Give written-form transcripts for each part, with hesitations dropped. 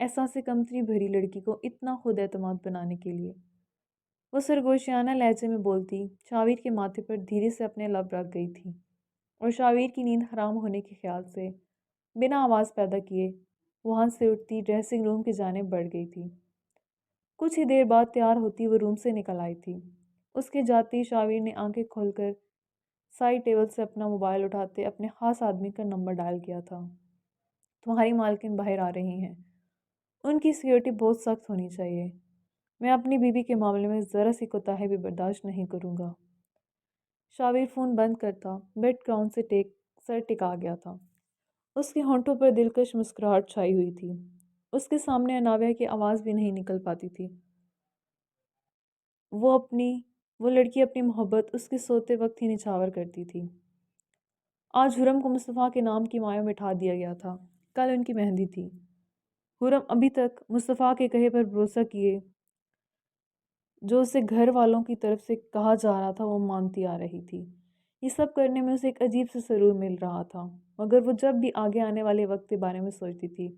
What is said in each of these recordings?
احساس کمتری بھری لڑکی کو اتنا خود اعتماد بنانے کے لیے۔ وہ سرگوشیانہ لہجے میں بولتی، شاویر کے ماتھے پر دھیرے سے اپنے لب رکھ گئی تھی، اور شاویر کی نیند حرام ہونے کے خیال سے بنا آواز پیدا کیے وہاں سے اٹھتی ڈریسنگ روم کی جانب بڑھ گئی تھی۔ کچھ ہی دیر بعد تیار ہوتی وہ روم سے نکل آئی تھی۔ اس کے جاتے ہی شاویر نے آنکھیں کھول کر سائڈ ٹیبل سے اپنا موبائل اٹھاتے اپنے خاص آدمی کا نمبر ڈائل کیا تھا۔ تمہاری مالکن باہر آ رہی ہیں، ان کی سیکیورٹی بہت سخت ہونی چاہیے، میں اپنی بیوی کے معاملے میں ذرا سی کوتاہی بھی برداشت نہیں کروں گا۔ شاویر فون بند کرتا بیڈ گراؤنڈ سے سر ٹکا گیا تھا۔ اس کے ہونٹوں پر دلکش مسکراہٹ چھائی ہوئی تھی۔ اس کے سامنے اناویہ کی آواز بھی نہیں نکل پاتی تھی۔ وہ لڑکی اپنی محبت اس کے سوتے وقت ہی نچھاور کرتی تھی۔ آج حرم کو مصطفیٰ کے نام کی مایوں بٹھا دیا گیا تھا۔ کل ان کی مہندی تھی۔ حرم ابھی تک مصطفیٰ کے کہے پر بھروسہ کیے جو اسے گھر والوں کی طرف سے کہا جا رہا تھا وہ مانتی آ رہی تھی۔ یہ سب کرنے میں اسے ایک عجیب سے سرور مل رہا تھا، مگر وہ جب بھی آگے آنے والے وقت کے بارے میں سوچتی تھی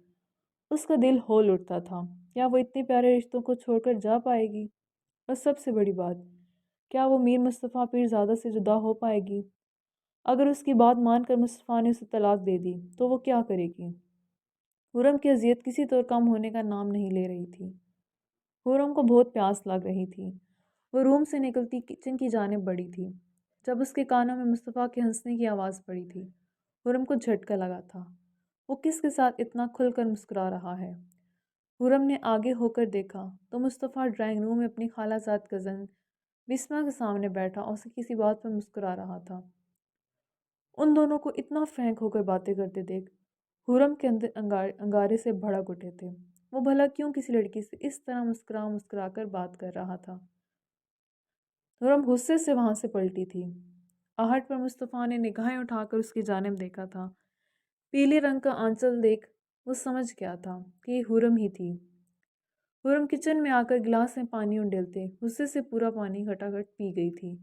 اس کا دل ہول اٹھتا تھا۔ کیا وہ اتنے پیارے رشتوں کو چھوڑ کر جا پائے گی؟ اور سب سے بڑی بات، کیا وہ میر مصطفیٰ پیرزادہ سے جدا ہو پائے گی؟ اگر اس کی بات مان کر مصطفیٰ نے اسے طلاق دے دی تو وہ کیا کرے گی؟ حرم کی اذیت کسی طور کم ہونے کا نام نہیں لے رہی تھی۔ حرم کو بہت پیاس لگ رہی تھی۔ وہ روم سے نکلتی کچن کی جانب بڑھی تھی جب اس کے کانوں میں مصطفیٰ کے ہنسنے کی آواز پڑی تھی۔ حرم کو جھٹکا لگا تھا، وہ کس کے ساتھ اتنا کھل کر مسکرا رہا ہے؟ حرم نے آگے ہو کر دیکھا تو مصطفیٰ ڈرائنگ روم میں اپنی خالہ زاد کزن بسمہ کے سامنے بیٹھا اور اسے کسی بات پر مسکرا رہا تھا۔ ان دونوں کو اتنا فرینک ہو کر باتیں کرتے دیکھ حرم کے اندر انگارے سے بھڑک اٹھے تھے۔ وہ بھلا کیوں کسی لڑکی سے اس طرح مسکرا کر بات کر رہا تھا؟ حرم غصے سے وہاں سے پلٹی تھی۔ آہٹ پر مصطفیٰ نے نگاہیں اٹھا کر اس کی جانب دیکھا تھا۔ پیلے رنگ کا آنچل دیکھ وہ سمجھ گیا تھا کہ یہ حرم ہی تھی۔ حرم کچن میں آ کر گلاس میں پانی انڈیلتے غصے سے پورا پانی گھٹاگھٹ پی گئی تھی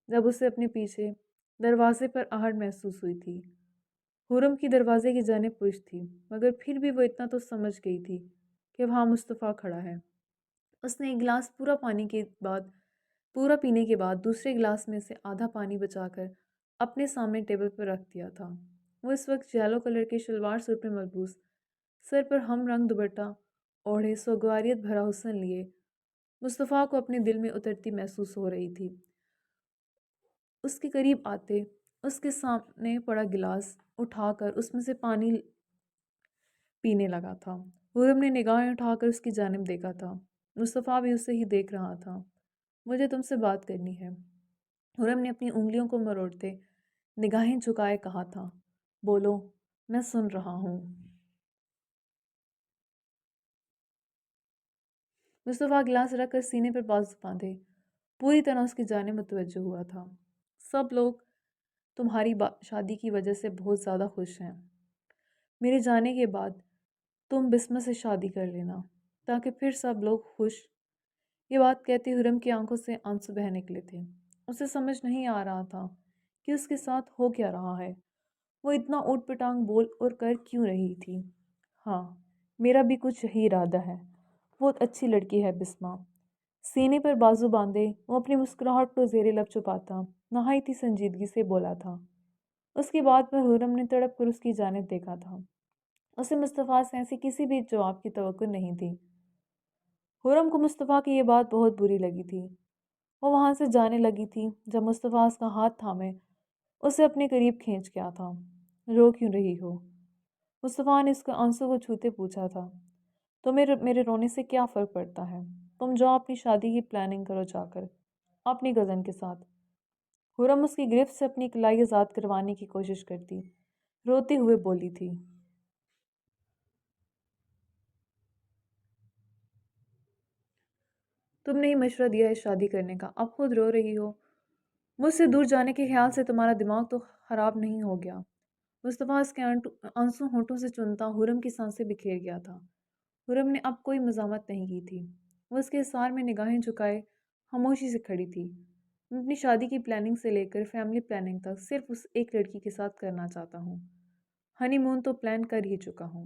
جب اسے اپنے پیچھے دروازے پر آہٹ محسوس ہوئی تھی۔ حرم کی دروازے کی جانب پشت تھی، مگر پھر بھی وہ اتنا تو سمجھ گئی تھی کہ وہاں مصطفیٰ کھڑا ہے۔ اس نے ایک گلاس پورا پینے کے بعد دوسرے گلاس میں سے آدھا پانی بچا کر اپنے سامنے ٹیبل پر رکھ دیا تھا۔ وہ اس وقت یلو کلر کے شلوار سوٹ میں ملبوس، سر پر ہم رنگ دوپٹہ اوڑھے سوگواریت بھرا حسن لیے مصطفیٰ کو اپنے دل میں اترتی محسوس ہو رہی تھی۔ اس کے قریب آتے اس کے سامنے پڑا گلاس اٹھا کر اس میں سے پانی پینے لگا تھا۔ حرم نے نگاہیں اٹھا کر اس کی جانب دیکھا تھا۔ مصطفیٰ بھی اسے ہی دیکھ رہا تھا۔ مجھے تم سے بات کرنی ہے، حرم نے اپنی انگلیوں کو مروڑتے نگاہیں جھکائے کہا تھا۔ بولو، میں سن رہا ہوں۔ مصطفیٰ گلاس رکھ کر سینے پر بازو باندھے پوری طرح اس کی جانب متوجہ ہوا تھا۔ سب لوگ تمہاری شادی کی وجہ سے بہت زیادہ خوش ہیں۔ میرے جانے کے بعد تم بسمہ سے شادی کر لینا تاکہ پھر سب لوگ خوش۔ یہ بات کہتے حرم کی آنکھوں سے آنسو بہہ نکلے تھے۔ اسے سمجھ نہیں آ رہا تھا کہ اس کے ساتھ ہو کیا رہا ہے۔ وہ اتنا اوٹ پٹانگ بول اور کر کیوں رہی تھی؟ ہاں، میرا بھی کچھ یہی ارادہ ہے۔ بہت اچھی لڑکی ہے بسمہ۔ سینے پر بازو باندھے وہ اپنی مسکراہٹ کو زیر لب چھپاتا نہایت سنجیدگی سے بولا تھا۔ اس کی بات پر حرم نے تڑپ کر اس کی جانب دیکھا تھا۔ اسے مصطفیٰ سے ایسی کسی بھی جواب کی توقع نہیں تھی۔ حرم کو مصطفیٰ کی یہ بات بہت بری لگی تھی۔ وہ وہاں سے جانے لگی تھی جب مصطفیٰ اس کا ہاتھ تھامے اسے اپنے قریب کھینچ گیا تھا۔ رو کیوں رہی ہو؟ مصطفیٰ نے اس کے آنسوں کو چھوتے پوچھا تھا۔ تمہیں میرے رونے سے کیا فرق پڑتا ہے؟ تم جاؤ اپنی شادی کی پلاننگ کرو جا کر اپنی کزن کے ساتھ۔ حرم اس کی گرفت سے اپنی کلائی آزاد کروانے کی کوشش کرتی روتے ہوئے بولی تھی۔ تم نے ہی مشورہ دیا ہے شادی کرنے کا، اب خود رو رہی ہو۔ مجھ سے دور جانے کے خیال سے تمہارا دماغ تو خراب نہیں ہو گیا؟ مصطفیٰ اس کے آنسو ہونٹوں سے چنتا حرم کی سانسیں بکھیر گیا تھا۔ حرم نے اب کوئی مزاحمت نہیں کی تھی۔ وہ اس کے اصرار میں نگاہیں جھکائے خاموشی سے کھڑی تھی۔ میں اپنی شادی کی پلاننگ سے لے کر فیملی پلاننگ تک صرف اس ایک لڑکی کے ساتھ کرنا چاہتا ہوں۔ ہنی مون تو پلان کر ہی چکا ہوں۔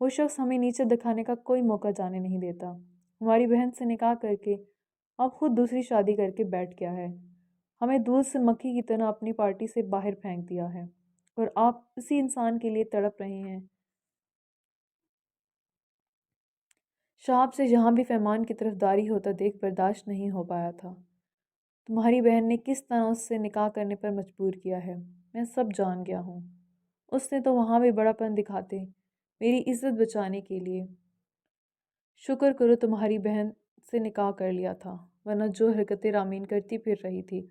وہ شخص ہمیں نیچے دکھانے کا کوئی موقع جانے نہیں دیتا۔ ہماری بہن سے نکاح کر کے اب خود دوسری شادی کر کے بیٹھ گیا ہے۔ ہمیں دودھ سے مکھی کی طرح اپنی پارٹی سے باہر پھینک دیا ہے، اور آپ اسی انسان کے لیے تڑپ رہے ہیں۔ شہاب سے جہاں بھی پیمان کی طرف داری ہوتا دیکھ برداشت نہیں ہو پایا تھا۔ تمہاری بہن نے کس طرح اس سے نکاح کرنے پر مجبور کیا ہے، میں سب جان گیا ہوں۔ اس نے تو وہاں بھی بڑا پن دکھاتے میری عزت بچانے کے لیے شکر کرو تمہاری بہن سے نکاح کر لیا تھا، ورنہ جو حرکتیں رامین کرتی پھر رہی تھی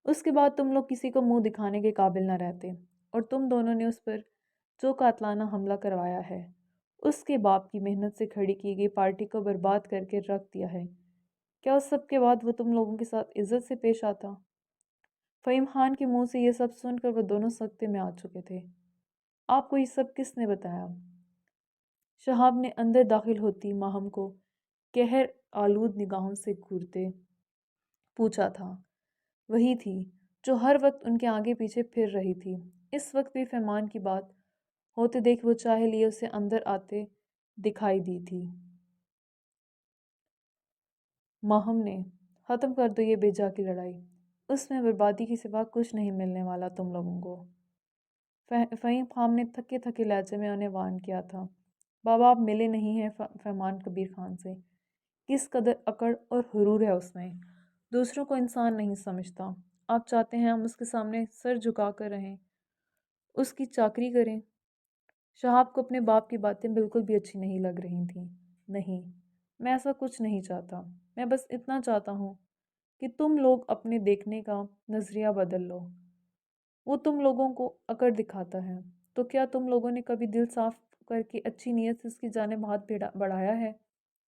اس کے بعد تم لوگ کسی کو منہ دکھانے کے قابل نہ رہتے، اور تم دونوں نے اس پر جو قاتلانہ حملہ کروایا ہے اس کے باپ کی محنت سے کھڑی کی گئی پارٹی کو برباد کر کے رکھ دیا ہے۔ کیا اس سب کے بعد وہ تم لوگوں کے ساتھ عزت سے پیش آتا؟ فہیم خان کے منہ سے یہ سب سن کر وہ دونوں سکتے میں آ چکے تھے۔ آپ کو یہ سب کس نے بتایا؟ شہاب نے اندر داخل ہوتی ماہم کو قہر آلود نگاہوں سے گھورتے پوچھا تھا۔ وہی تھی جو ہر وقت ان کے آگے پیچھے پھر رہی تھی۔ اس وقت بھی فہمان کی بات ہوتے دیکھ وہ چاہے لیے اسے اندر آتے دکھائی دی تھی۔ ماہم نے ختم کر دو یہ بیجا کی لڑائی، اس میں بربادی کی سوا کچھ نہیں ملنے والا تم لوگوں کو۔ فہیم خان نے تھکے تھکے لہجے میں انہیں وارن کیا تھا۔ بابا آپ ملے نہیں ہیں فہمان کبیر خان سے، کس قدر اکڑ اور غرور ہے اس میں، دوسروں کو انسان نہیں سمجھتا۔ آپ چاہتے ہیں ہم اس کے سامنے سر جھکا کر رہیں، اس کی چاکری کریں؟ شہاب کو اپنے باپ کی باتیں بالکل بھی اچھی نہیں لگ رہی تھیں۔ نہیں، میں ایسا کچھ نہیں چاہتا، میں بس اتنا چاہتا ہوں کہ تم لوگ اپنے دیکھنے کا نظریہ بدل لو۔ وہ تم لوگوں کو اکڑ دکھاتا ہے، تو کیا تم لوگوں نے کبھی دل صاف کر کے اچھی نیت سے اس کی جانب ہاتھ بڑھایا ہے؟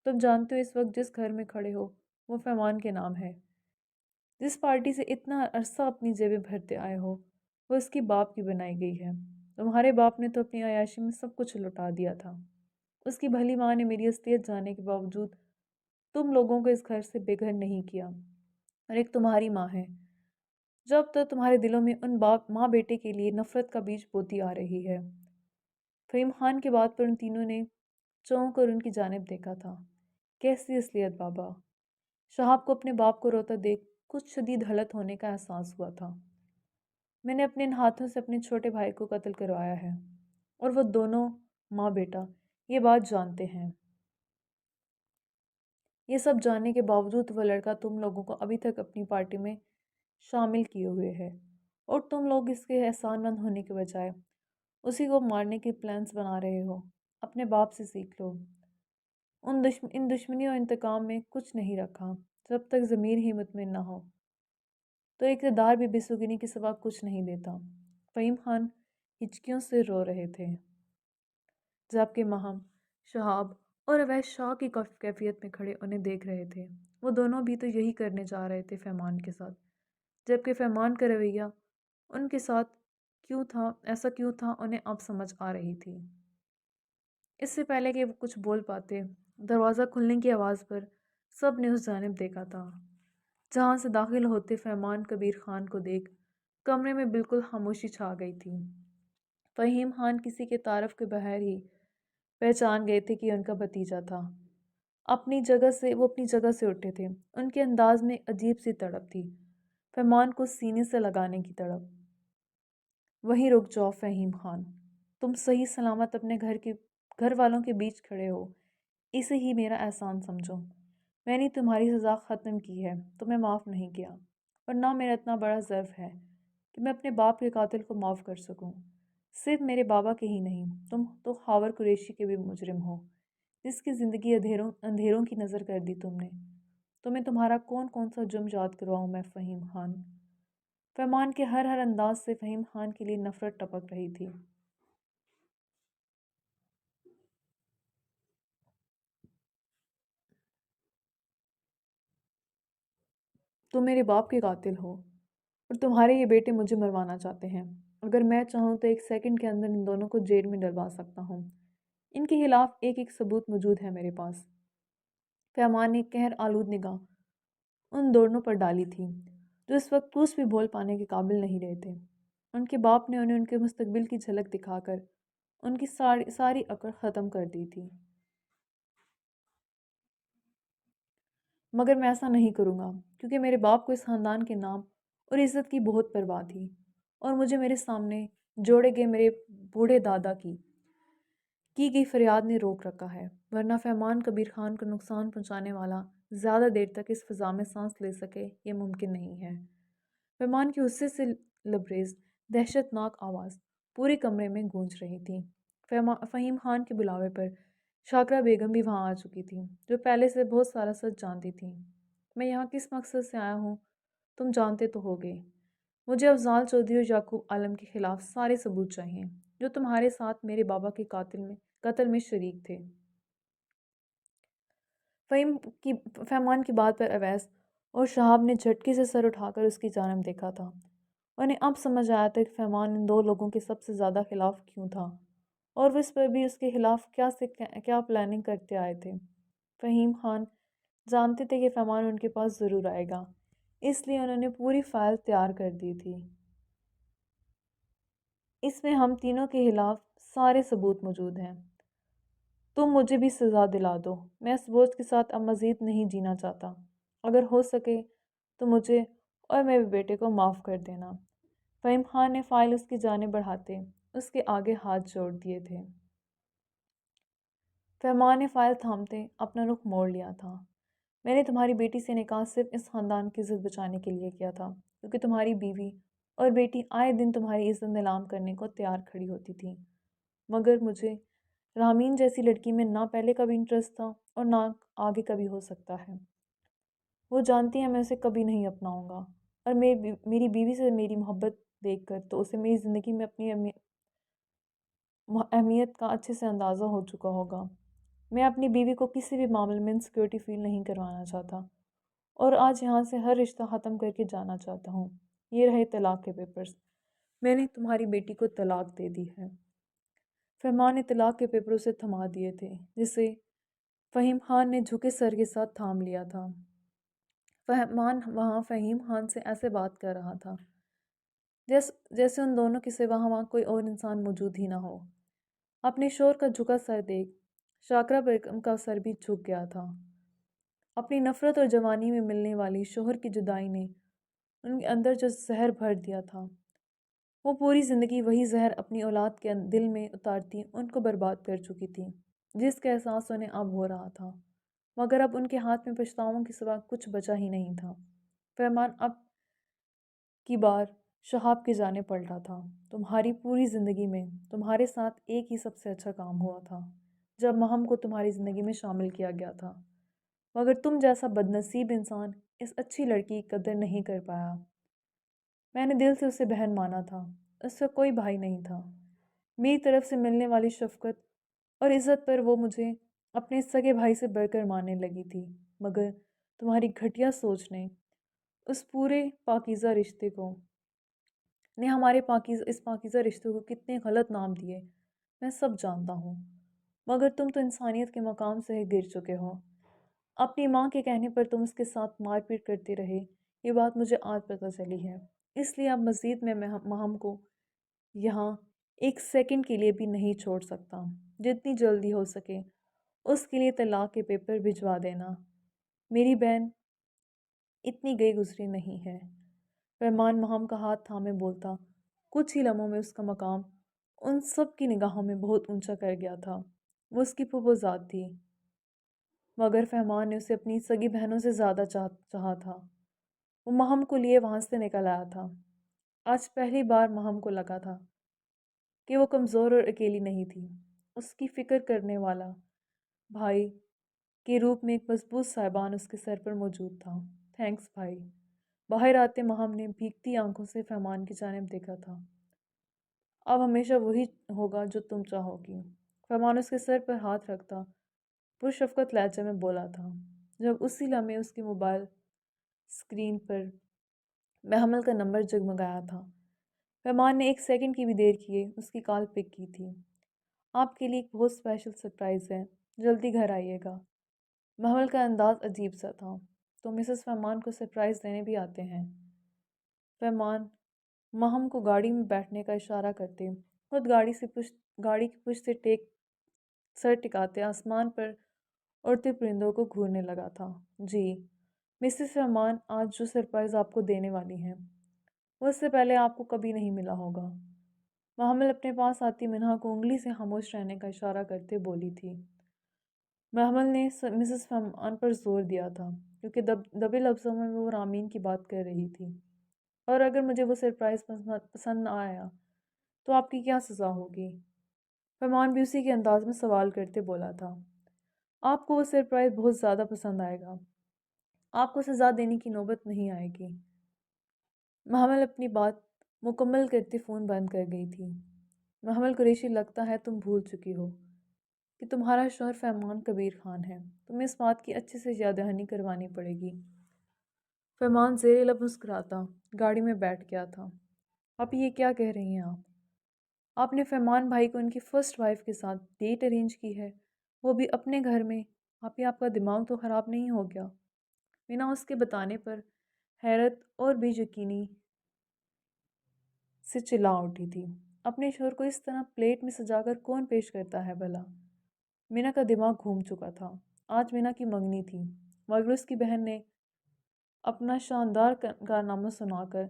تم جانتے ہو اس وقت جس گھر میں کھڑے ہو وہ فیمان کے نام ہے، جس پارٹی سے اتنا عرصہ اپنی جیبیں بھرتے آئے ہو وہ اس کی باپ کی بنائی گئی ہے۔ تمہارے باپ نے تو اپنی عیاشی میں سب کچھ لٹا دیا تھا، اس کی بھلی ماں نے میری اصلیت جاننے کے باوجود تم لوگوں کو اس گھر سے بے گھر نہیں کیا، اور ایک تمہاری ماں ہے جب تک تمہارے دلوں میں ان باپ ماں بیٹے کے لیے نفرت کا بیج بوتی آ رہی ہے۔ فہیم خان کے بات پر ان تینوں نے چونک کر ان کی جانب دیکھا تھا۔ کیسی اصلیت بابا؟ شہاب کو اپنے باپ کو روتا دیکھ کچھ شدید حالت ہونے کا احساس ہوا تھا۔ میں نے اپنے ان ہاتھوں سے اپنے چھوٹے بھائی کو قتل کروایا ہے، اور وہ دونوں ماں بیٹا یہ بات جانتے ہیں۔ یہ سب جاننے کے باوجود وہ لڑکا تم لوگوں کو ابھی تک اپنی پارٹی میں شامل کیے ہوئے ہے، اور تم لوگ اس کے احسان مند ہونے کے بجائے اسی کو مارنے کے پلانس بنا رہے ہو۔ اپنے باپ سے سیکھ لو۔ ان دشمنی اور انتقام میں کچھ نہیں رکھا۔ جب تک ضمیر ہی مطمئن نہ ہو تو اقتدار بھی بے کے سوا کچھ نہیں دیتا۔ فہیم خان ہچکیوں سے رو رہے تھے، جبکہ ماہم، شہاب اور اویس شاہ کی کیفیت میں کھڑے انہیں دیکھ رہے تھے۔ وہ دونوں بھی تو یہی کرنے جا رہے تھے فہمان کے ساتھ، جبکہ فہمان کا رویہ ان کے ساتھ ایسا کیوں تھا انہیں اب سمجھ آ رہی تھی۔ اس سے پہلے کہ وہ کچھ بول پاتے، دروازہ کھلنے کی آواز پر سب نے اس جانب دیکھا تھا، جہاں سے داخل ہوتے فہمان کبیر خان کو دیکھ کمرے میں بالکل خاموشی چھا گئی تھی۔ فہیم خان کسی کے تعارف کے بغیر ہی پہچان گئے تھے کہ ان کا بھتیجا تھا۔ وہ اپنی جگہ سے اٹھے تھے، ان کے انداز میں عجیب سی تڑپ تھی، فہمان کو سینے سے لگانے کی تڑپ۔ وہیں رک جاؤ فہیم خان، تم صحیح سلامت اپنے گھر والوں کے بیچ کھڑے ہو، اسے ہی میرا احسان سمجھو۔ میں نے تمہاری سزا ختم کی ہے، تمہیں معاف نہیں کیا، اور نہ میرا اتنا بڑا ظرف ہے کہ میں اپنے باپ کے قاتل کو معاف کر سکوں۔ صرف میرے بابا کے ہی نہیں، تم تو خاور قریشی کے بھی مجرم ہو، جس کی زندگی اندھیروں کی نظر کر دی تم نے۔ تمہیں تمہارا کون سا جرم یاد کرواؤں میں فہیم خان؟ فہمان کے ہر انداز سے فہیم خان کے لیے نفرت ٹپک رہی تھی۔ تم میرے باپ کے قاتل ہو، اور تمہارے یہ بیٹے مجھے مروانا چاہتے ہیں۔ اگر میں چاہوں تو ایک سیکنڈ کے اندر ان دونوں کو جیل میں ڈلوا سکتا ہوں۔ ان کے خلاف ایک ثبوت موجود ہے میرے پاس۔ فہمان نے قہر آلود نگاہ ان دونوں پر ڈالی تھی، جو اس وقت کچھ بھی بول پانے کے قابل نہیں رہے تھے۔ ان کے باپ نے انہیں ان کے مستقبل کی جھلک دکھا کر ان کی ساری ساری عقل ختم کر دی تھی، مگر میں ایسا نہیں کروں گا کیونکہ میرے باپ کو اس خاندان کے نام اور عزت کی بہت پرواہ تھی، اور مجھے میرے سامنے جوڑے گئے میرے بوڑھے دادا کی گئی فریاد نے روک رکھا ہے، ورنہ فہمان کبیر خان کو نقصان پہنچانے والا زیادہ دیر تک اس فضا میں سانس لے سکے یہ ممکن نہیں ہے۔ فہمان کی غصے سے لبریز دہشت ناک آواز پورے کمرے میں گونج رہی تھی۔ فہیم خان کے بلاوے پر شاکرہ بیگم بھی وہاں آ چکی تھی، جو پہلے سے بہت سارا سچ جانتی تھی۔ میں یہاں کس مقصد سے آیا ہوں تم جانتے تو ہوگے۔ مجھے افضال چودھری اور یعقوب عالم کے خلاف سارے ثبوت چاہیے جو تمہارے ساتھ میرے بابا کے قتل میں شریک تھے۔ فہمان کی بات پر اویس اور شہاب نے جھٹکے سے سر اٹھا کر اس کی جانب دیکھا تھا۔ انہیں اب سمجھ آیا تھا کہ فہمان ان دو لوگوں کے سب سے زیادہ خلاف کیوں تھا، اور وہ اس پر بھی اس کے خلاف کیا پلاننگ کرتے آئے تھے۔ فہیم خان جانتے تھے کہ فہمان ان کے پاس ضرور آئے گا، اس لیے انہوں نے پوری فائل تیار کر دی تھی۔ اس میں ہم تینوں کے خلاف سارے ثبوت موجود ہیں۔ تم مجھے بھی سزا دلا دو، میں اس بوجھ کے ساتھ اب مزید نہیں جینا چاہتا۔ اگر ہو سکے تو مجھے اور میرے بیٹے کو معاف کر دینا۔ فہیم خان نے فائل اس کی جانب بڑھاتے اس کے آگے ہاتھ جوڑ دیے تھے۔ فہمان نے فائل تھامتے اپنا رخ موڑ لیا تھا۔ میں نے تمہاری بیٹی سے نکاح صرف اس خاندان کی عزت بچانے کے لیے کیا تھا، کیونکہ تمہاری بیوی اور بیٹی آئے دن تمہاری عزت نیلام کرنے کو تیار کھڑی ہوتی تھی، مگر مجھے رامین جیسی لڑکی میں نہ پہلے کبھی انٹرسٹ تھا اور نہ آگے کبھی ہو سکتا ہے۔ وہ جانتی ہے میں اسے کبھی نہیں اپناؤں گا، اور میری بیوی سے میری محبت دیکھ کر تو اسے میری زندگی میں اپنی اہمیت کا اچھے سے اندازہ ہو چکا ہوگا۔ میں اپنی بیوی کو کسی بھی معاملے میں انسیکیورٹی فیل نہیں کروانا چاہتا، اور آج یہاں سے ہر رشتہ ختم کر کے جانا چاہتا ہوں۔ یہ رہے طلاق کے پیپرز، میں نے تمہاری بیٹی کو طلاق دے دی ہے۔ فہمان نے طلاق کے پیپر اسے تھما دیے تھے، جسے فہیم خان نے جھکے سر کے ساتھ تھام لیا تھا۔ فہمان وہاں فہیم خان سے ایسے بات کر رہا تھا جیسے ان دونوں کے سوا وہاں کوئی اور انسان موجود ہی نہ ہو۔ اپنے شوہر کا جھکا سر دیکھ شاکرہ بیگم کا سر بھی جھک گیا تھا۔ اپنی نفرت اور جوانی میں ملنے والی شوہر کی جدائی نے ان کے اندر جو زہر بھر دیا تھا، وہ پوری زندگی وہی زہر اپنی اولاد کے دل میں اتارتی ان کو برباد کر چکی تھی، جس کا احساس انہیں اب ہو رہا تھا، مگر اب ان کے ہاتھ میں پچھتاووں کے سوا کچھ بچا ہی نہیں تھا۔ فہمان اب کی بار شہاب کی جانب پلٹا تھا۔ تمہاری پوری زندگی میں تمہارے ساتھ ایک ہی سب سے اچھا کام ہوا تھا جب مہم کو تمہاری زندگی میں شامل کیا گیا تھا، مگر تم جیسا بدنصیب انسان اس اچھی لڑکی کی قدر نہیں کر پایا۔ میں نے دل سے اسے بہن مانا تھا، اس کا کوئی بھائی نہیں تھا۔ میری طرف سے ملنے والی شفقت اور عزت پر وہ مجھے اپنے سگے بھائی سے بڑھ کر ماننے لگی تھی، مگر تمہاری گھٹیا سوچ نے اس پورے پاکیزہ رشتے کو ہمارے اس پاکیزہ رشتے کو کتنے غلط نام دیے میں سب جانتا ہوں، مگر تم تو انسانیت کے مقام سے ہی گر چکے ہو۔ اپنی ماں کے کہنے پر تم اس کے ساتھ مار پیٹ کرتے رہے، یہ بات مجھے آج پتہ چلی ہے، اس لیے اب مزید میں مہم کو یہاں ایک سیکنڈ کے لیے بھی نہیں چھوڑ سکتا۔ جتنی جلدی ہو سکے اس کے لیے طلاق کے پیپر بھجوا دینا۔ میری بہن اتنی گئی گزری نہیں ہے۔ فہمان مہم کا ہاتھ تھامے بولتا، کچھ ہی لمحوں میں اس کا مقام ان سب کی نگاہوں میں بہت اونچا کر گیا تھا۔ وہ اس کی پھوپھوزاد تھی، مگر فہمان نے اسے اپنی سگی بہنوں سے زیادہ چاہا تھا۔ وہ مہم کو لیے وہاں سے نکل آیا تھا۔ آج پہلی بار مہم کو لگا تھا کہ وہ کمزور اور اکیلی نہیں تھی، اس کی فکر کرنے والا بھائی کے روپ میں ایک مضبوط سائبان اس کے سر پر موجود تھا۔ تھینکس بھائی۔ باہر آتے مہم نے بھیگتی آنکھوں سے فہمان کی جانب دیکھا تھا۔ اب ہمیشہ وہی ہوگا جو تم چاہو گی، فہمان اس کے سر پر ہاتھ رکھتا پرشفقت لہجے میں بولا تھا، جب اسی لمحے اس کی موبائل اسکرین پر محمل کا نمبر جگمگایا تھا۔ فہمان نے ایک سیکنڈ کی بھی دیر کیے اس کی کال پک کی تھی۔ آپ کے لیے ایک بہت اسپیشل سرپرائز ہے، جلدی گھر آئیے گا۔ محمل کا انداز عجیب سا تھا، تو مسز فہمان کو سرپرائز دینے بھی آتے ہیں؟ فہمان مہم کو گاڑی میں بیٹھنے کا اشارہ کرتے خود گاڑی کی پشت سے سر ٹکاتے آسمان پر اڑتے پرندوں کو گھورنے لگا تھا۔ جی مسز رحمان، آج جو سرپرائز آپ کو دینے والی ہیں وہ اس سے پہلے آپ کو کبھی نہیں ملا ہوگا۔ محمل اپنے پاس آتی منہا کو انگلی سے خاموش رہنے کا اشارہ کرتے بولی تھی۔ محمل نے مسز رحمان پر زور دیا تھا کیونکہ دبے لفظوں میں وہ رامین کی بات کر رہی تھی۔ اور اگر مجھے وہ سرپرائز پسند نہ آیا تو آپ کی کیا سزا ہوگی؟ فرمان بھی اسی کے انداز میں سوال کرتے بولا تھا۔ آپ کو وہ سرپرائز بہت زیادہ پسند آئے گا۔ آپ کو سزا دینے کی نوبت نہیں آئے گی۔ محمل اپنی بات مکمل کرتے فون بند کر گئی تھی۔ محمل قریشی، لگتا ہے تم بھول چکی ہو کہ تمہارا شوہر فرمان کبیر خان ہے۔ تمہیں اس بات کی اچھے سے یاد دہانی کروانی پڑے گی۔ فرمان زیر لب مسکراتا گاڑی میں بیٹھ گیا تھا۔ آپ یہ کیا کہہ رہی ہیں؟ آپ نے فرمان بھائی کو ان کی فرسٹ وائف کے ساتھ ڈیٹ ارینج کی ہے، وہ بھی اپنے گھر میں۔ آپ کا دماغ تو خراب نہیں ہو گیا؟ مینا اس کے بتانے پر حیرت اور بے یقینی سے چلا اٹھی تھی۔ اپنے شوہر کو اس طرح پلیٹ میں سجا کر کون پیش کرتا ہے بھلا؟ مینا کا دماغ گھوم چکا تھا۔ آج مینا کی منگنی تھی مگر اس کی بہن نے اپنا شاندار کارنامہ سنا کر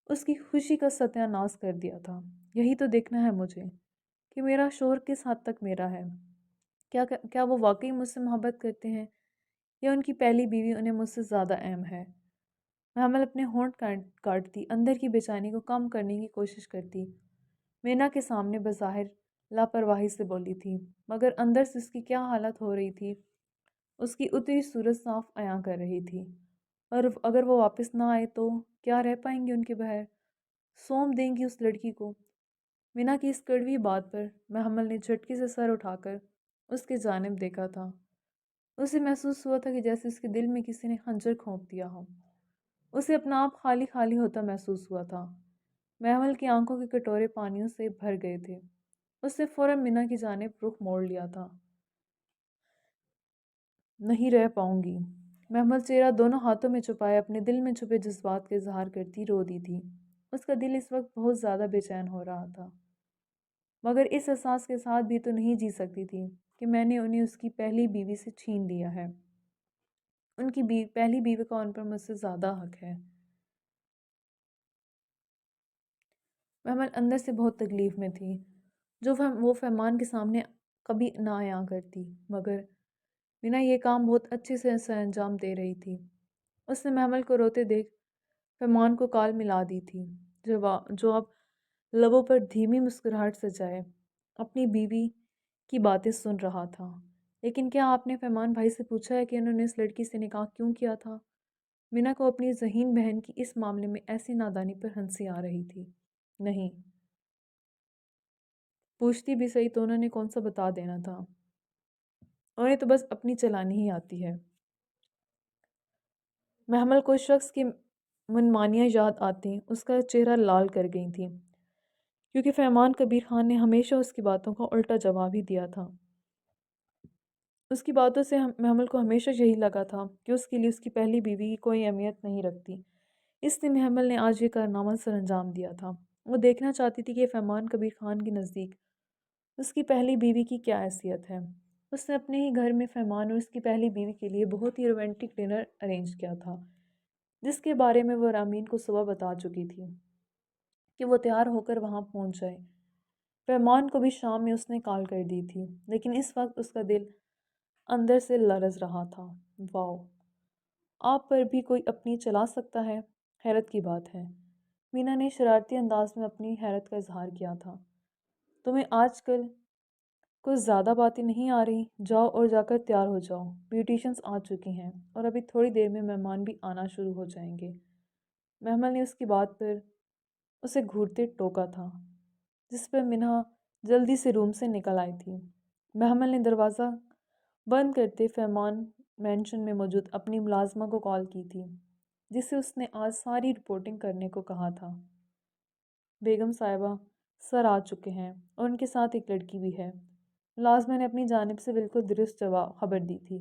اس کی خوشی کا ستیہ ناش کر دیا تھا۔ یہی تو دیکھنا ہے مجھے کہ میرا شوہر کس حد تک میرا ہے۔ کیا وہ واقعی مجھ سے محبت کرتے ہیں یا ان کی پہلی بیوی انہیں مجھ سے زیادہ اہم ہے؟ محمل اپنے ہونٹ کاٹتی اندر کی بے چینی کو کم کرنے کی کوشش کرتی مینا کے سامنے بظاہر لاپرواہی سے بولی تھی، مگر اندر سے اس کی کیا حالت ہو رہی تھی اس کی اتری صورت صاف عیاں کر رہی تھی۔ اور اگر وہ واپس نہ آئے تو کیا رہ پائیں گے ان کے بغیر؟ سونپ دیں گی اس لڑکی کو۔ مینا کی اس کڑوی بات پر محمل نے جھٹکے سے سر اٹھا کر اس کی جانب دیکھا تھا۔ اسے محسوس ہوا تھا کہ جیسے اس کے دل میں کسی نے خنجر گھونپ دیا ہو۔ اسے اپنا آپ خالی خالی ہوتا محسوس ہوا تھا۔ محمل کی آنکھوں کے کٹورے پانیوں سے بھر گئے تھے۔ اس نے فوراً مینا کی جانب رخ موڑ لیا تھا۔ نہیں رہ پاؤں گی۔ محمل چہرہ دونوں ہاتھوں میں چھپائے اپنے دل میں چھپے جذبات کا اظہار کرتی رو دی تھی۔ اس کا دل اس وقت بہت زیادہ بے چین ہو رہا تھا، مگر اس احساس کے ساتھ بھی تو نہیں جی سکتی تھی کہ میں نے انہیں اس کی پہلی بیوی سے چھین لیا ہے۔ ان کی پہلی بیوی کا ان پر مجھ سے زیادہ حق ہے۔ محمل اندر سے بہت تکلیف میں تھی جو وہ فرمان کے سامنے کبھی نہ آیا کرتی، مگر مینا یہ کام بہت اچھے سے سر انجام دے رہی تھی۔ اس نے محمل کو روتے دیکھ فرمان کو کال ملا دی تھی جو اب لبوں پر دھیمی مسکراہٹ سجائے اپنی بیوی کی باتیں سن رہا تھا۔ لیکن کیا آپ نے فرمان بھائی سے پوچھا ہے کہ انہوں نے اس لڑکی سے نکاح کیوں کیا تھا؟ مینا کو اپنی ذہین بہن کی اس معاملے میں ایسی نادانی پر ہنسی آ رہی تھی۔ نہیں پوچھتی بھی صحیح تو انہوں نے کون سا بتا دینا تھا، انہیں تو بس اپنی چلانی ہی آتی ہے۔ محمل کو شخص کی منمانیاں یاد آتی اس کا چہرہ لال کر گئی تھی، کیونکہ فرمان کبیر خان نے ہمیشہ اس کی باتوں کا الٹا جواب ہی دیا تھا۔ اس کی باتوں سے محمل کو ہمیشہ یہی لگا تھا کہ اس کے لیے اس کی پہلی بیوی کی کوئی اہمیت نہیں رکھتی، اس لیے محمل نے آج یہ کارنامہ سر انجام دیا تھا۔ وہ دیکھنا چاہتی تھی کہ فرمان کبیر خان کے نزدیک اس کی پہلی بیوی کی کیا حیثیت ہے۔ اس نے اپنے ہی گھر میں فرمان اور اس کی پہلی بیوی کے لیے بہت ہی رومانٹک ڈنر ارینج کیا تھا، جس کے بارے میں وہ رامین کو صبح بتا چکی تھی کہ وہ تیار ہو کر وہاں پہنچ جائے۔ فرمان کو بھی شام میں اس نے کال کر دی تھی، لیکن اس وقت اس کا دل اندر سے لرز رہا تھا۔ واو، آپ پر بھی کوئی اپنی چلا سکتا ہے، حیرت کی بات ہے۔ مینا نے شرارتی انداز میں اپنی حیرت کا اظہار کیا تھا۔ تمہیں آج کل کچھ زیادہ باتیں نہیں آ رہی؟ جاؤ اور جا کر تیار ہو جاؤ، بیوٹیشنز آ چکی ہیں اور ابھی تھوڑی دیر میں مہمان بھی آنا شروع ہو جائیں گے۔ محمل نے اس کی بات پر اسے گھورتے ٹوکا تھا، جس پر مینا جلدی سے روم سے نکل آئی تھی۔ محمل نے دروازہ بند کرتے فرمان مینشن میں موجود اپنی ملازمہ کو کال کی تھی، جس سے اس نے آج ساری رپورٹنگ کرنے کو کہا تھا۔ بیگم صاحبہ سر آ چکے ہیں اور ان کے ساتھ ایک لڑکی بھی ہے۔ ملازمہ نے اپنی جانب سے بالکل درست خبر دی تھی،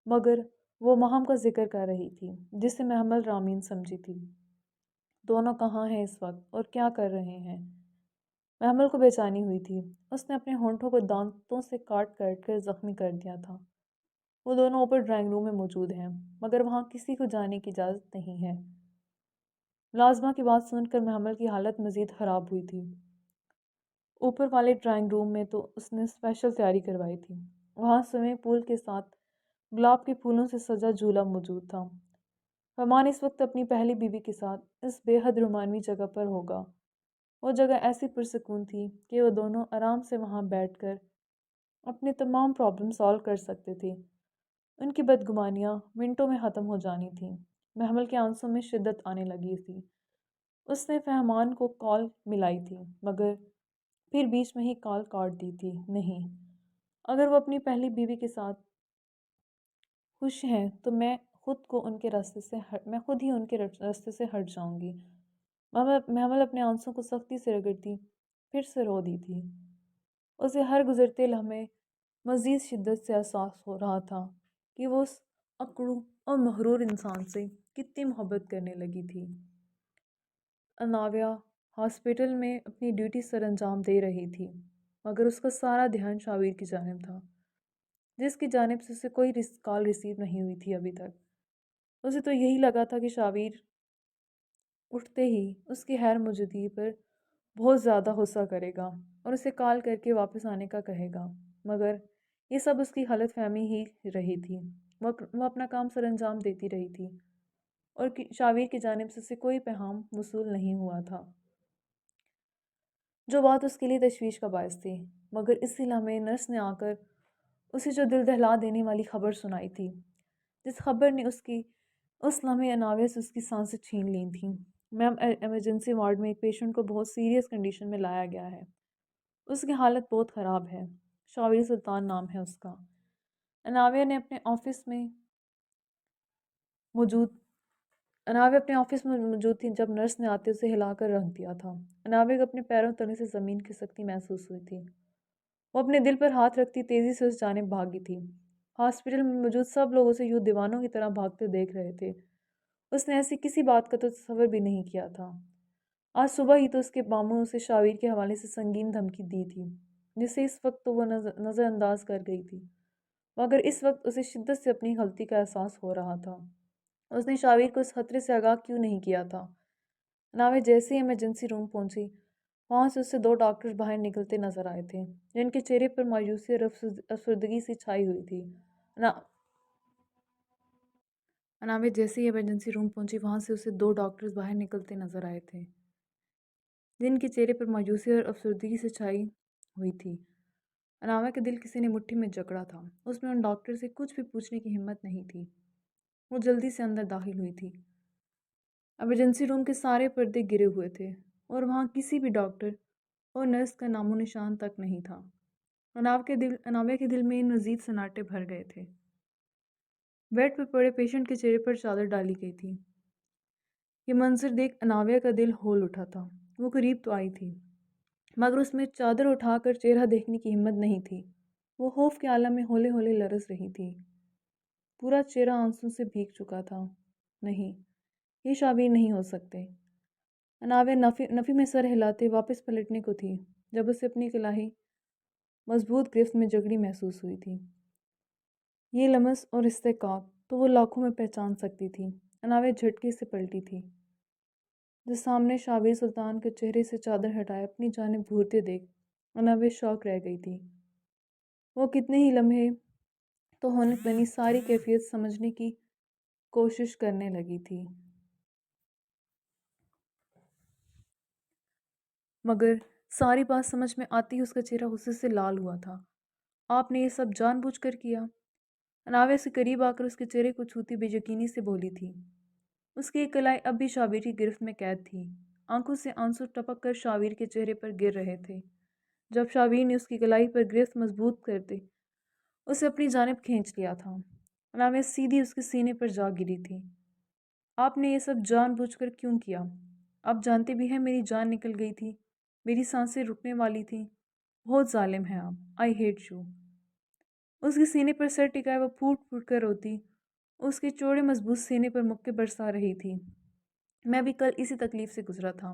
مگر وہ مہم کا ذکر کر رہی تھی جسے محمل رامین سمجھی تھی۔ دونوں کہاں ہیں اس وقت اور کیا کر رہے ہیں؟ محمل کو بےچینی ہوئی تھی۔ اس نے اپنے ہونٹوں کو دانتوں سے کاٹ کاٹ کر زخمی کر دیا تھا۔ وہ دونوں اوپر ڈرائنگ روم میں موجود ہیں، مگر وہاں کسی کو جانے کی اجازت نہیں ہے۔ ملازمہ کی بات سن کر محمل کی حالت مزید خراب ہوئی تھی۔ اوپر والے ڈرائنگ روم میں تو اس نے اسپیشل تیاری کروائی تھی۔ وہاں سوئمنگ پول کے ساتھ گلاب کے پھولوں سے سجا جھولا موجود تھا۔ فہمان اس وقت اپنی پہلی بیوی کے ساتھ اس بے حد رومانوی جگہ پر ہوگا۔ وہ جگہ ایسی پرسکون تھی کہ وہ دونوں آرام سے وہاں بیٹھ کر اپنے تمام پرابلم سالو کر سکتے تھے۔ ان کی بدگمانیاں منٹوں میں ختم ہو جانی تھیں۔ محمل کے آنسوں میں شدت آنے لگی تھی۔ اس نے فہمان کو کال ملائی تھی، مگر پھر بیچ میں ہی کال کاٹ دی تھی۔ نہیں، اگر وہ اپنی پہلی بیوی کے ساتھ خوش ہیں تو میں خود ہی ان کے راستے سے ہٹ جاؤں گی۔ محمل اپنے آنسوں کو سختی سے رگڑتی پھر سے رو دی تھی۔ اسے ہر گزرتے لمحے مزید شدت سے احساس ہو رہا تھا کہ وہ اس اکڑو اور مغرور انسان سے کتنی محبت کرنے لگی تھی۔ اناویہ ہاسپٹل میں اپنی ڈیوٹی سر انجام دے رہی تھی، مگر اس کا سارا دھیان شاویر کی جانب تھا، جس کی جانب سے اسے کوئی کال ریسیو نہیں ہوئی تھی ابھی تک۔ اسے تو یہی لگا تھا کہ شاویر اٹھتے ہی اس کی غیر موجودگی پر بہت زیادہ غصہ کرے گا اور اسے کال کر کے واپس آنے کا کہے گا، مگر یہ سب اس کی غلط فہمی ہی رہی تھی۔ وہ اپنا کام سر انجام دیتی رہی تھی اور شاویر کی جانب سے اسے کوئی پیغام وصول نہیں ہوا تھا، جو بات اس کے لیے تشویش کا باعث تھی۔ مگر اسی لمحے نرس نے آ کر اسے جو دل دہلا دینے والی خبر سنائی تھی، جس خبر نے اس لمحے اناویہ سے اس کی سانسیں چھین لی تھیں۔ میم، ایمرجنسی وارڈ میں ایک پیشنٹ کو بہت سیریس کنڈیشن میں لایا گیا ہے۔ اس کی حالت بہت خراب ہے۔ شاویر سلطان نام ہے اس کا۔ اناویہ اپنے آفس میں موجود تھی جب نرس نے آتے اسے ہلا کر رکھ دیا تھا۔ اناویہ کو اپنے پیروں تلے سے زمین کھسکتی محسوس ہوئی تھی۔ وہ اپنے دل پر ہاتھ رکھتی تیزی سے اس جانب بھاگی تھی۔ ہاسپٹل میں موجود سب لوگ اسے یوں دیوانوں کی طرح بھاگتے دیکھ رہے تھے۔ اس نے ایسی کسی بات کا تو تصور بھی نہیں کیا تھا۔ آج صبح ہی تو اس کے ماموں اسے شاویر کے حوالے سے سنگین دھمکی دی تھی، جسے اس وقت تو وہ نظر انداز کر گئی تھی، مگر اس وقت اسے شدت سے اپنی غلطی کا احساس ہو رہا تھا۔ اس نے شاویر کو اس خطرے سے آگاہ کیوں نہیں کیا تھا؟ اناویہ جیسے ہی ایمرجنسی روم پہنچی، وہاں سے اسے 2 ڈاکٹر باہر نکلتے نظر آئے تھے، جن کے چہرے پر مایوسی اور افسردگی سی چھائی ہوئی تھی۔ اناویہ جیسے ہی ایمرجنسی روم پہنچی، وہاں سے اسے 2 ڈاکٹرز باہر نکلتے نظر آئے تھے، جن کے چہرے پر مایوسی اور افسردگی سے چھائی ہوئی تھی۔ اناویہ کا دل کسی نے مٹھی میں جکڑا تھا۔ اس میں ان ڈاکٹر سے کچھ بھی پوچھنے کی ہمت نہیں تھی۔ وہ جلدی سے اندر داخل ہوئی تھی۔ ایمرجنسی روم کے سارے پردے گرے ہوئے تھے اور وہاں کسی بھی ڈاکٹر اور نرس کا نام و نشان تک نہیں تھا۔ اناویہ کے دل میں مزید سناٹے بھر گئے تھے۔ بیڈ پر پڑے پیشنٹ کے چہرے پر چادر ڈالی گئی تھی۔ یہ منظر دیکھ اناویہ کا دل ہول اٹھا تھا۔ وہ قریب تو آئی تھی، مگر اس میں چادر اٹھا کر چہرہ دیکھنے کی ہمت نہیں تھی۔ وہ خوف کے عالم میں ہولے ہولے لرز رہی تھی۔ پورا چہرہ آنسوں سے بھیگ چکا تھا۔ نہیں، یہ شاویر نہیں ہو سکتے۔ اناویہ نفی میں سر ہلاتے واپس پلٹنے کو تھی جب اسے اپنی کلائی مضبوط گرفت میں جکڑی محسوس ہوئی تھی۔ یہ لمس اور استحقاق تو وہ لاکھوں میں پہچان سکتی تھی۔ اناویہ جھٹکے سے پلٹی تھی۔ جس سامنے شاویر سلطان کے چہرے سے چادر ہٹائے اپنی جانب گھورتے دیکھ اناویہ شوق رہ گئی تھی۔ وہ کتنے ہی لمحے تو ہونٹ بنی ساری کیفیت سمجھنے کی کوشش کرنے لگی تھی، مگر ساری بات سمجھ میں آتی ہی اس کا چہرہ غصے سے لال ہوا تھا۔ آپ نے یہ سب جان بوجھ کر کیا؟ اناویہ سے قریب آ کر اس کے چہرے کو چھوتی بے یقینی سے بولی تھی۔ اس کی ایک کلائی اب بھی شاویر کی گرفت میں قید تھی۔ آنکھوں سے آنسو ٹپک کر شاویر کے چہرے پر گر رہے تھے جب شاویر نے اس کی کلائی پر گرفت مضبوط کرتے اسے اپنی جانب کھینچ لیا تھا۔ اناویہ سیدھی اس کے سینے پر جا گری تھی۔ آپ نے یہ سب جان بوجھ کر کیوں کیا؟ آپ جانتے بھی ہیں میری جان نکل گئی تھی، میری سانسیں رکنے والی تھیں۔ بہت ظالم ہیں آپ۔ I hate you. اس کے سینے پر سر ٹکائے وہ پھوٹ پھوٹ کر روتی اس کے چوڑے مضبوط سینے پر مکے برسا رہی تھی۔ میں بھی کل اسی تکلیف سے گزرا تھا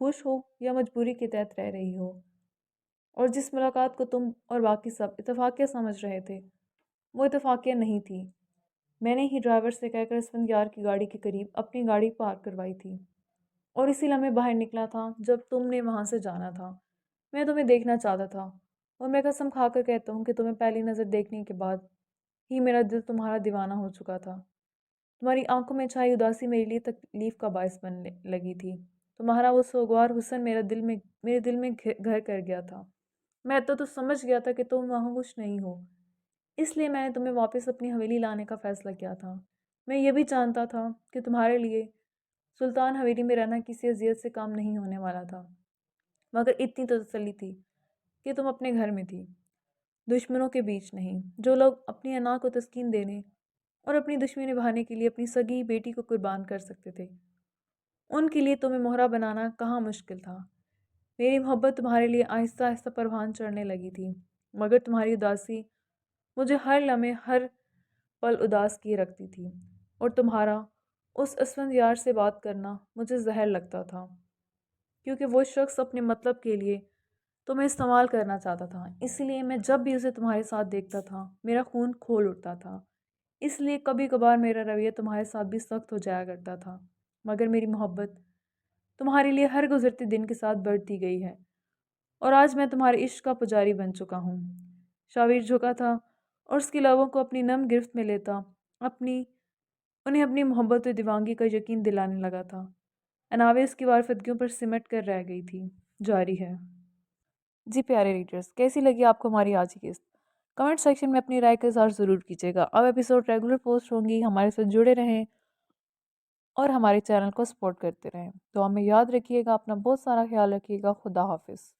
خوش ہو یا مجبوری کے تحت رہ رہی ہو، اور جس ملاقات کو تم اور باقی سب اتفاقیہ سمجھ رہے تھے وہ اتفاقیہ نہیں تھی۔ میں نے ہی ڈرائیور سے کہہ کر اسفندیار کی گاڑی کے قریب اپنی گاڑی پارک کروائی تھی اور اسی لمحے باہر نکلا تھا جب تم نے وہاں سے جانا تھا۔ میں تمہیں دیکھنا چاہتا تھا، اور میں قسم کھا کر کہتا ہوں کہ تمہیں پہلی نظر دیکھنے کے بعد ہی میرا دل تمہارا دیوانہ ہو چکا تھا۔ تمہاری آنکھوں میں چھائی اداسی میرے لیے تکلیف کا باعث بننے لگی تھی۔ تمہارا وہ سوگوار حسن میرے دل میں گھر کر گیا تھا۔ میں تو سمجھ گیا تھا کہ تم وہاں خوش نہیں ہو، اس لیے میں نے تمہیں واپس اپنی حویلی لانے کا فیصلہ کیا تھا۔ میں یہ بھی جانتا تھا کہ تمہارے لیے سلطان حویلی میں رہنا کسی اذیت سے کام نہیں ہونے والا تھا، مگر اتنی تو تسلی تھی کہ تم اپنے گھر میں تھی، دشمنوں کے بیچ نہیں۔ جو لوگ اپنی انا کو تسکین دینے اور اپنی دشمنی نبھانے کے لیے اپنی سگی بیٹی کو قربان کر سکتے تھے، ان کے لیے تمہیں مہرہ بنانا کہاں مشکل تھا۔ میری محبت تمہارے لیے آہستہ آہستہ پروان چڑھنے لگی تھی، مگر تمہاری اداسی مجھے ہر لمحے ہر پل اداس کیے رکھتی تھی، اور تمہارا اس اسفندیار سے بات کرنا مجھے زہر لگتا تھا، کیونکہ وہ شخص اپنے مطلب کے لیے تمہیں استعمال کرنا چاہتا تھا۔ اس لیے میں جب بھی اسے تمہارے ساتھ دیکھتا تھا میرا خون کھول اٹھتا تھا۔ اس لیے کبھی کبھار میرا رویہ تمہارے ساتھ بھی سخت ہو جایا کرتا تھا، مگر میری محبت تمہارے لیے ہر گزرتے دن کے ساتھ بڑھتی گئی ہے، اور آج میں تمہارے عشق کا پجاری بن چکا ہوں۔ شاویر جھکا تھا اور اس کے لبوں کو اپنی نم گرفت میں لیتا انہیں اپنی محبت و دیوانگی کا یقین دلانے لگا تھا۔ اناوے اس کی وارفتگیوں پر سمٹ کر رہ گئی تھی۔ جاری ہے۔ جی پیارے ریڈرز، کیسی لگی آپ کو ہماری آج کی قسط؟ کمنٹ سیکشن میں اپنی رائے کا اظہار ضرور کیجیے گا۔ اب ایپیسوڈ ریگولر پوسٹ ہوں گی، ہمارے ساتھ جڑے رہیں اور ہمارے چینل کو سپورٹ کرتے رہیں۔ تو ہمیں یاد رکھیے گا، اپنا بہت سارا خیال رکھیے گا۔ خدا حافظ۔